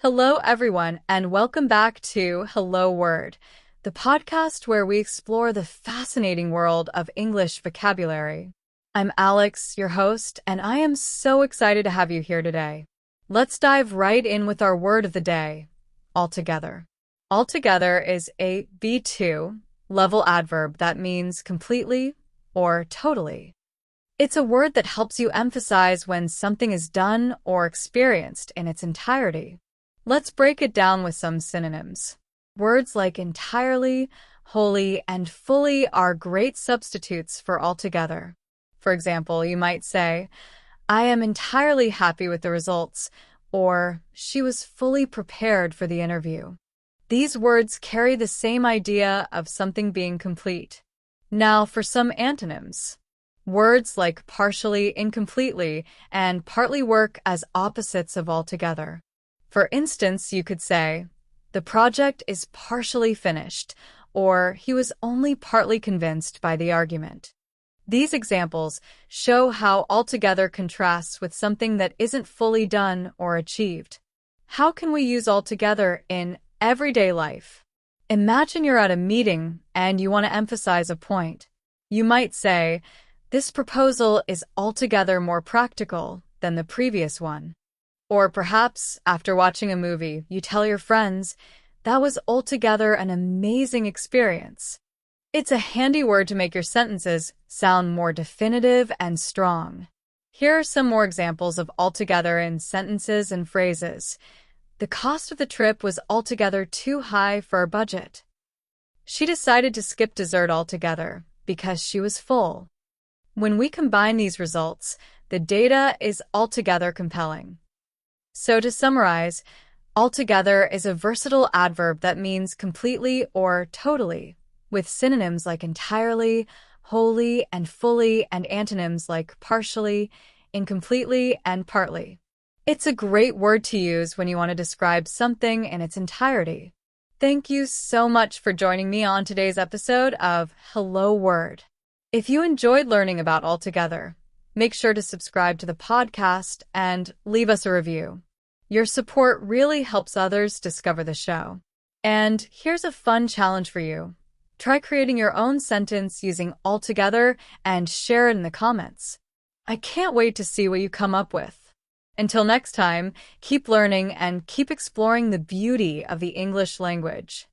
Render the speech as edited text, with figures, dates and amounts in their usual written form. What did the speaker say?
Hello, everyone, and welcome back to Hello Word, the podcast where we explore the fascinating world of English vocabulary. I'm Alex, your host, and I am so excited to have you here today. Let's dive right in with our word of the day, altogether. Altogether is a B2 level adverb that means completely or totally. It's a word that helps you emphasize when something is done or experienced in its entirety. Let's break it down with some synonyms. Words like entirely, wholly, and fully are great substitutes for altogether. For example, you might say, I am entirely happy with the results, or she was fully prepared for the interview. These words carry the same idea of something being complete. Now for some antonyms. Words like partially, incompletely, and partly work as opposites of altogether. For instance, you could say, the project is partially finished, or he was only partly convinced by the argument. These examples show how altogether contrasts with something that isn't fully done or achieved. How can we use altogether in everyday life? Imagine you're at a meeting and you want to emphasize a point. You might say, this proposal is altogether more practical than the previous one. Or perhaps, after watching a movie, you tell your friends, that was altogether an amazing experience. It's a handy word to make your sentences sound more definitive and strong. Here are some more examples of altogether in sentences and phrases. The cost of the trip was altogether too high for our budget. She decided to skip dessert altogether because she was full. When we combine these results, the data is altogether compelling. So to summarize, altogether is a versatile adverb that means completely or totally, with synonyms like entirely, wholly, and fully, and antonyms like partially, incompletely, and partly. It's a great word to use when you want to describe something in its entirety. Thank you so much for joining me on today's episode of Hello Word. If you enjoyed learning about altogether, make sure to subscribe to the podcast and leave us a review. Your support really helps others discover the show. And here's a fun challenge for you. Try creating your own sentence using altogether and share it in the comments. I can't wait to see what you come up with. Until next time, keep learning and keep exploring the beauty of the English language.